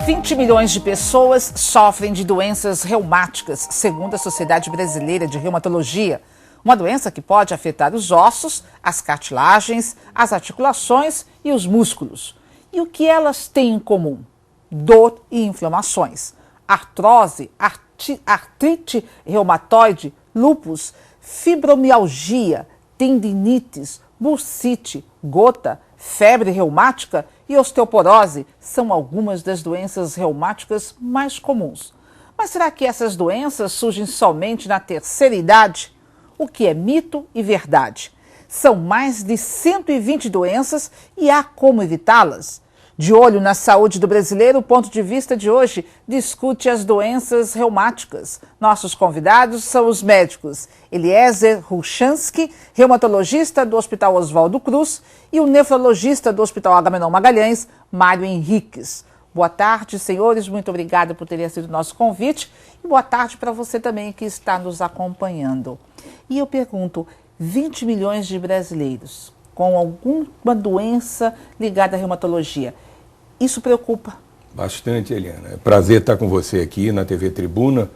20 milhões de pessoas sofrem de doenças reumáticas, segundo a Sociedade Brasileira de Reumatologia. Uma doença que pode afetar os ossos, as cartilagens, as articulações e os músculos. E o que elas têm em comum? Dor e inflamações. Artrose, artrite reumatoide, lúpus, fibromialgia, tendinites, bursite, gota, febre reumática e osteoporose são algumas das doenças reumáticas mais comuns. Mas será que essas doenças surgem somente na terceira idade? O que é mito e verdade? São mais de 120 doenças e há como evitá-las? De olho na saúde do brasileiro, o ponto de vista de hoje discute as doenças reumáticas. Nossos convidados são os médicos Eliezer Ruchansky, reumatologista do Hospital Oswaldo Cruz, e o nefrologista do Hospital Agamenon Magalhães, Mário Henriques. Boa tarde, senhores. Muito obrigada por terem aceito o nosso convite. E boa tarde para você também que está nos acompanhando. E eu pergunto, 20 milhões de brasileiros com alguma doença ligada à reumatologia, isso preocupa? Bastante, Eliana. É prazer estar com você aqui na TV Tribuna.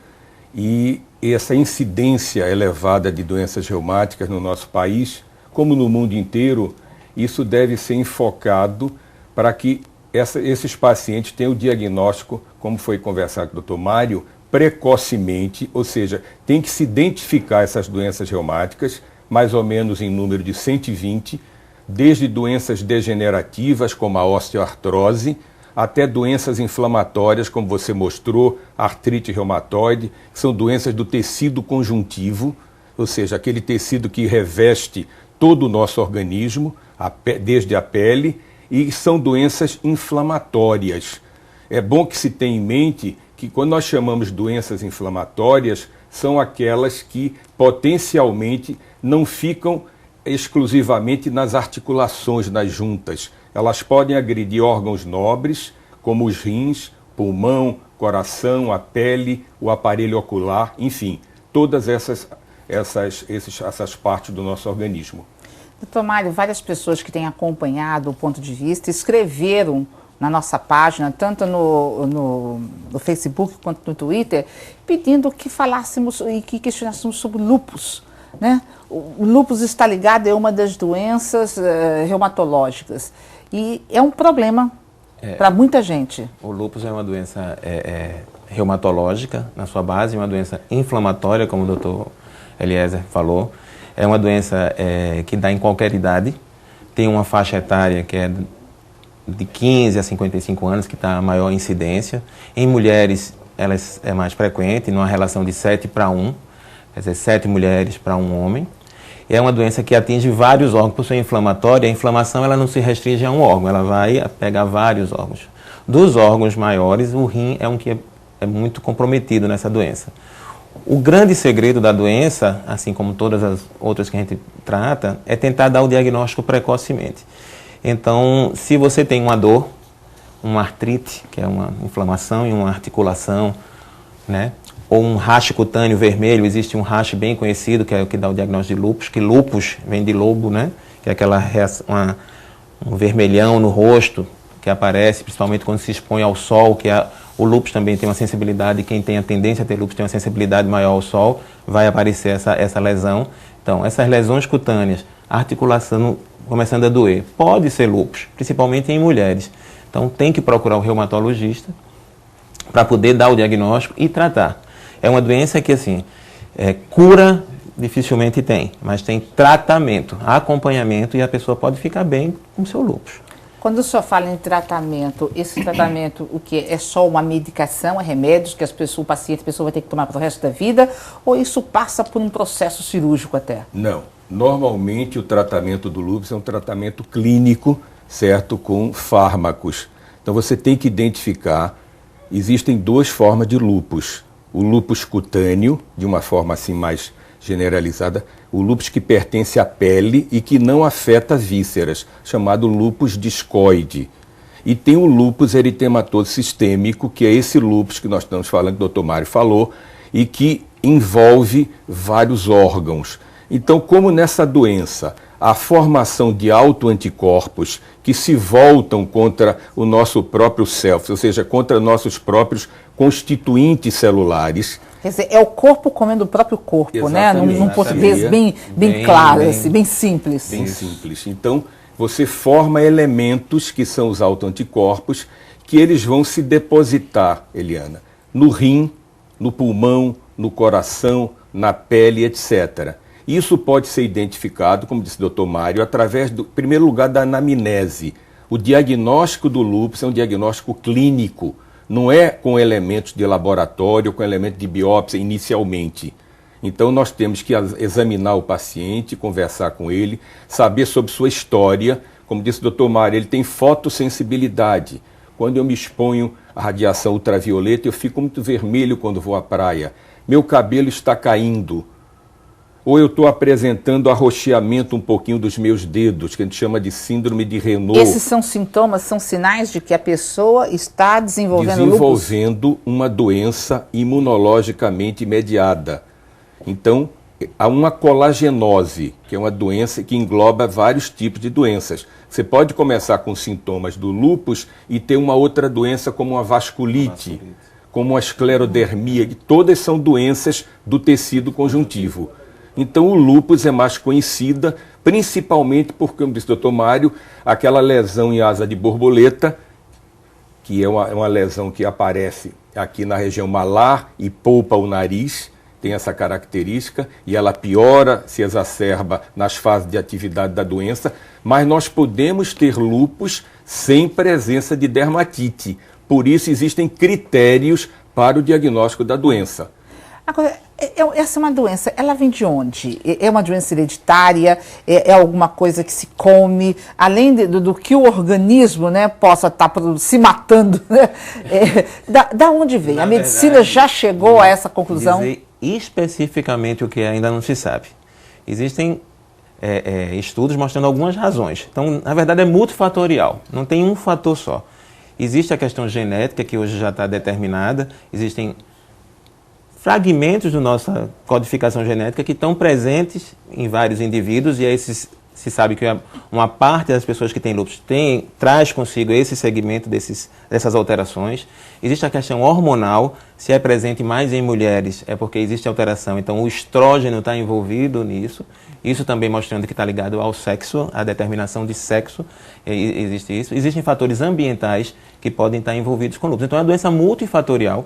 E essa incidência elevada de doenças reumáticas no nosso país, como no mundo inteiro, isso deve ser enfocado para que esses pacientes tenham o diagnóstico, como foi conversado com o Dr. Mário, precocemente, ou seja, tem que se identificar essas doenças reumáticas, mais ou menos em número de 120, desde doenças degenerativas, como a osteoartrose, até doenças inflamatórias, como você mostrou, artrite reumatoide, que são doenças do tecido conjuntivo, ou seja, aquele tecido que reveste todo o nosso organismo, desde a pele, e são doenças inflamatórias. É bom que se tenha em mente que quando nós chamamos doenças inflamatórias, são aquelas que potencialmente não ficam exclusivamente nas articulações, nas juntas. Elas podem agredir órgãos nobres, como os rins, pulmão, coração, a pele, o aparelho ocular, enfim, todas essas partes do nosso organismo. Doutor Mário, várias pessoas que têm acompanhado o ponto de vista escreveram na nossa página, tanto no Facebook quanto no Twitter, pedindo que falássemos e que questionássemos sobre lúpus, né? O lúpus está ligado a uma das doenças reumatológicas e é um problema para muita gente. O lúpus é uma doença reumatológica na sua base, uma doença inflamatória, como o doutor Eliezer falou. É uma doença que dá em qualquer idade, tem uma faixa etária que é de 15 a 55 anos, que está a maior incidência. Em mulheres, ela é mais frequente, numa relação de 7:1, quer dizer, 7 mulheres para um homem. É uma doença que atinge vários órgãos. Por ser inflamatória, a inflamação ela não se restringe a um órgão, ela vai pegar vários órgãos. Dos órgãos maiores, o rim é um que é muito comprometido nessa doença. O grande segredo da doença, assim como todas as outras que a gente trata, é tentar dar o diagnóstico precocemente. Então, se você tem uma dor, uma artrite, que é uma inflamação em uma articulação, né? Ou um rache cutâneo vermelho, existe um rache bem conhecido, que é o que dá o diagnóstico de lúpus, que lúpus vem de lobo, né? Que é aquela um vermelhão no rosto que aparece, principalmente quando se expõe ao sol, o lúpus também tem uma sensibilidade, quem tem a tendência a ter lúpus tem uma sensibilidade maior ao sol, vai aparecer essa lesão. Então, essas lesões cutâneas, a articulação começando a doer, pode ser lúpus, principalmente em mulheres. Então, tem que procurar o reumatologista para poder dar o diagnóstico e tratar. É uma doença que, assim, cura dificilmente tem, mas tem tratamento, acompanhamento e a pessoa pode ficar bem com o seu lúpus. Quando o senhor fala em tratamento, esse tratamento, o que é só uma medicação, é remédios que o paciente, a pessoa vai ter que tomar para o resto da vida, ou isso passa por um processo cirúrgico até? Não. Normalmente o tratamento do lúpus é um tratamento clínico, certo, com fármacos. Então você tem que identificar, existem duas formas de lúpus. O lúpus cutâneo, de uma forma assim mais generalizada, o lúpus que pertence à pele e que não afeta vísceras, chamado lúpus discoide. E tem o lúpus eritematoso sistêmico, que é esse lúpus que nós estamos falando, que o Dr. Mário falou, e que envolve vários órgãos. Então, como nessa doença a formação de autoanticorpos que se voltam contra o nosso próprio self, ou seja, contra nossos próprios constituintes celulares. Quer dizer, é o corpo comendo o próprio corpo, Exatamente. né? Num português bem claro, assim, bem simples. Bem simples. Então, você forma elementos que são os autoanticorpos, que eles vão se depositar, Eliana, no rim, no pulmão, no coração, na pele, etc. Isso pode ser identificado, como disse o Dr. Mário, através do, em primeiro lugar, da anamnese. O diagnóstico do lúpus é um diagnóstico clínico, não é com elementos de laboratório, com elementos de biópsia inicialmente. Então nós temos que examinar o paciente, conversar com ele, saber sobre sua história. Como disse o Dr. Mário, ele tem fotossensibilidade. Quando eu me exponho à radiação ultravioleta, eu fico muito vermelho quando vou à praia. Meu cabelo está caindo. Ou eu estou apresentando arroxeamento um pouquinho dos meus dedos, que a gente chama de síndrome de Raynaud. Esses são sintomas, são sinais de que a pessoa está desenvolvendo uma doença imunologicamente mediada. Então, há uma colagenose, que é uma doença que engloba vários tipos de doenças. Você pode começar com sintomas do lúpus e ter uma outra doença como uma vasculite, como uma esclerodermia, que todas são doenças do tecido conjuntivo. Então o lúpus é mais conhecida, principalmente porque, como disse o Dr. Mário, aquela lesão em asa de borboleta, que é uma lesão que aparece aqui na região malar e polpa o nariz, tem essa característica, e ela piora, se exacerba nas fases de atividade da doença, mas nós podemos ter lúpus sem presença de dermatite. Por isso existem critérios para o diagnóstico da doença. Agora, essa é uma doença, ela vem de onde? É uma doença hereditária? É alguma coisa que se come? Além do que o organismo, né, possa estar se matando, né? Da onde vem? A medicina já chegou a essa conclusão? Dizer especificamente o que ainda não se sabe. Existem estudos mostrando algumas razões. Então, na verdade, é multifatorial, não tem um fator só. Existe a questão genética, que hoje já está determinada, existem fragmentos da nossa codificação genética que estão presentes em vários indivíduos, e aí se sabe que uma parte das pessoas que têm lúpus traz consigo esse segmento dessas alterações. Existe a questão hormonal, se é presente mais em mulheres é porque existe alteração, então o estrógeno está envolvido nisso, isso também mostrando que está ligado ao sexo, à determinação de sexo, existe isso. Existem fatores ambientais que podem estar envolvidos com lúpus. Então é uma doença multifatorial,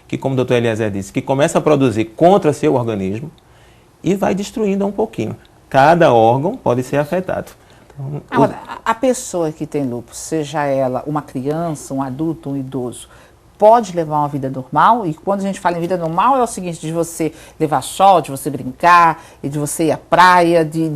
que, como o Dr. Eliezer disse, que começa a produzir contra seu organismo e vai destruindo um pouquinho. Cada órgão pode ser afetado. Então, agora, a pessoa que tem lúpus, seja ela uma criança, um adulto, um idoso, pode levar uma vida normal? E quando a gente fala em vida normal, é o seguinte, de você levar sol, de você brincar, de você ir à praia, de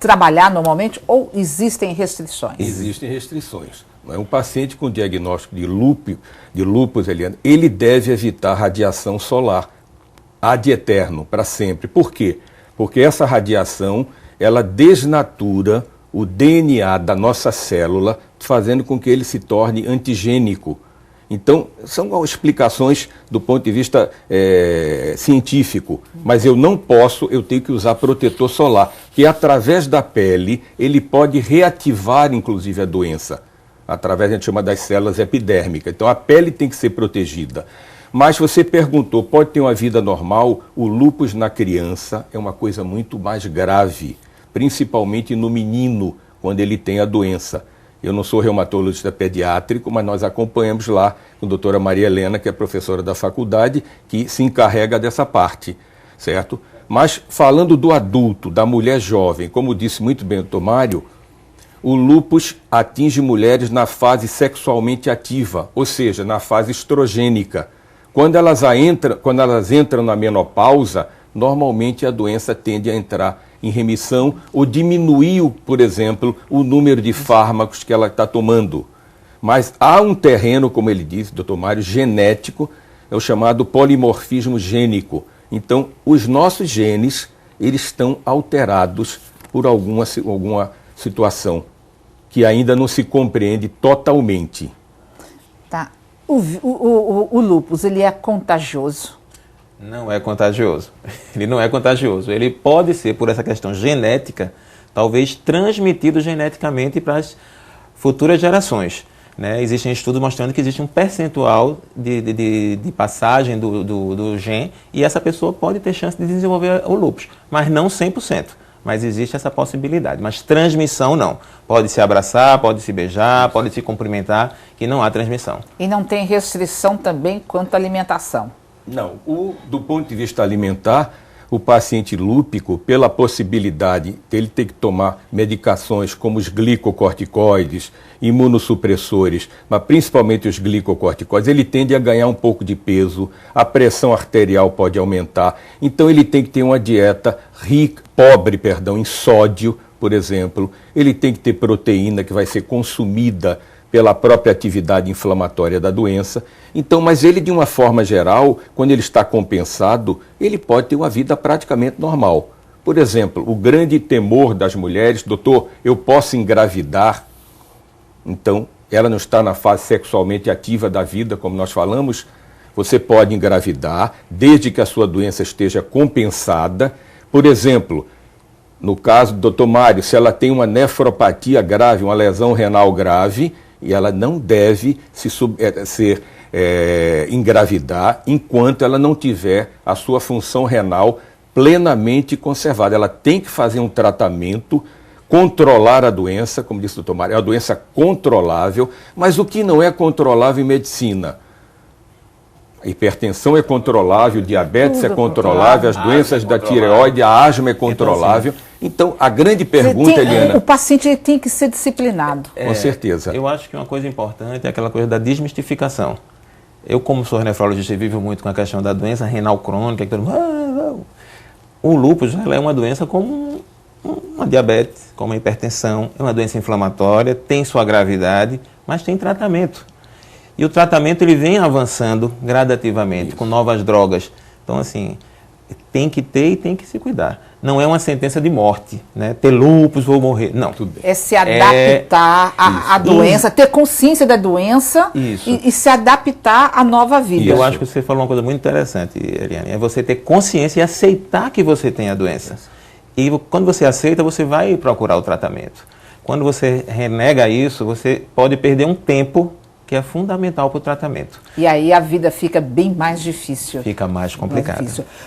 trabalhar normalmente, ou existem restrições? Existem restrições. Um paciente com diagnóstico de lúpus, Eliana, ele deve evitar radiação solar ad eterno, para sempre. Por quê? Porque essa radiação, ela desnatura o DNA da nossa célula, fazendo com que ele se torne antigênico. Então, são explicações do ponto de vista científico, mas eu tenho que usar protetor solar, que através da pele, ele pode reativar, inclusive, a doença. Através, a gente chama das células epidérmicas. Então, a pele tem que ser protegida. Mas você perguntou, pode ter uma vida normal? O lúpus na criança é uma coisa muito mais grave, principalmente no menino, quando ele tem a doença. Eu não sou reumatologista pediátrico, mas nós acompanhamos lá com a doutora Maria Helena, que é professora da faculdade, que se encarrega dessa parte, certo? Mas falando do adulto, da mulher jovem, como disse muito bem o Dr. Mário, o lúpus atinge mulheres na fase sexualmente ativa, ou seja, na fase estrogênica. Quando elas entram na menopausa, normalmente a doença tende a entrar em remissão ou diminuir, por exemplo, o número de fármacos que ela está tomando. Mas há um terreno, como ele disse, Dr. Mário, genético, é o chamado polimorfismo gênico. Então, os nossos genes, eles estão alterados por alguma situação que ainda não se compreende totalmente. Tá. O lúpus, ele é contagioso? Não é contagioso. Ele não é contagioso. Ele pode ser, por essa questão genética, talvez transmitido geneticamente para as futuras gerações. Né? Existem estudos mostrando que existe um percentual de passagem do gene e essa pessoa pode ter chance de desenvolver o lúpus, mas não 100%. Mas existe essa possibilidade. Mas transmissão não. Pode se abraçar, pode se beijar, pode se cumprimentar, que não há transmissão. E não tem restrição também quanto à alimentação? Não. Do ponto de vista alimentar, o paciente lúpico, pela possibilidade dele ter que tomar medicações como os glicocorticoides, imunossupressores, mas principalmente os glicocorticoides, ele tende a ganhar um pouco de peso, a pressão arterial pode aumentar, então ele tem que ter uma dieta pobre em sódio, por exemplo, ele tem que ter proteína que vai ser consumida pela própria atividade inflamatória da doença. Então, mas ele, de uma forma geral, quando ele está compensado, ele pode ter uma vida praticamente normal. Por exemplo, o grande temor das mulheres, doutor, eu posso engravidar? Então, ela não está na fase sexualmente ativa da vida, como nós falamos. Você pode engravidar, desde que a sua doença esteja compensada. Por exemplo, no caso do doutor Mário, se ela tem uma nefropatia grave, uma lesão renal grave, e ela não deve engravidar enquanto ela não tiver a sua função renal plenamente conservada. Ela tem que fazer um tratamento, controlar a doença, como disse o doutor Mário, é uma doença controlável, mas o que não é controlável em medicina? A hipertensão é controlável, o diabetes é controlável, as doenças da tireoide, a asma é controlável. Então, a grande pergunta, Eliana... O paciente tem que ser disciplinado. Com certeza. Eu acho que uma coisa importante é aquela coisa da desmistificação. Eu, como sou nefrologista, vivo muito com a questão da doença renal crônica. Que todo mundo, o lúpus ela é uma doença como uma diabetes, como uma hipertensão, é uma doença inflamatória, tem sua gravidade, mas tem tratamento. E o tratamento ele vem avançando gradativamente, com novas drogas. Então, assim, tem que ter e tem que se cuidar. Não é uma sentença de morte, né? Ter lúpus, vou morrer. Não. É se adaptar à doença, ter consciência da doença e se adaptar à nova vida. E eu acho que você falou uma coisa muito interessante, Eliane. É você ter consciência e aceitar que você tem a doença. E quando você aceita, você vai procurar o tratamento. Quando você renega isso, você pode perder um tempo que é fundamental para o tratamento. E aí a vida fica bem mais difícil. Fica mais complicada.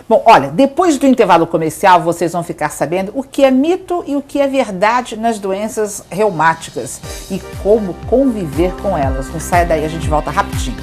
Bom, olha, depois do intervalo comercial, vocês vão ficar sabendo o que é mito e o que é verdade nas doenças reumáticas e como conviver com elas. Não saia daí, a gente volta rapidinho.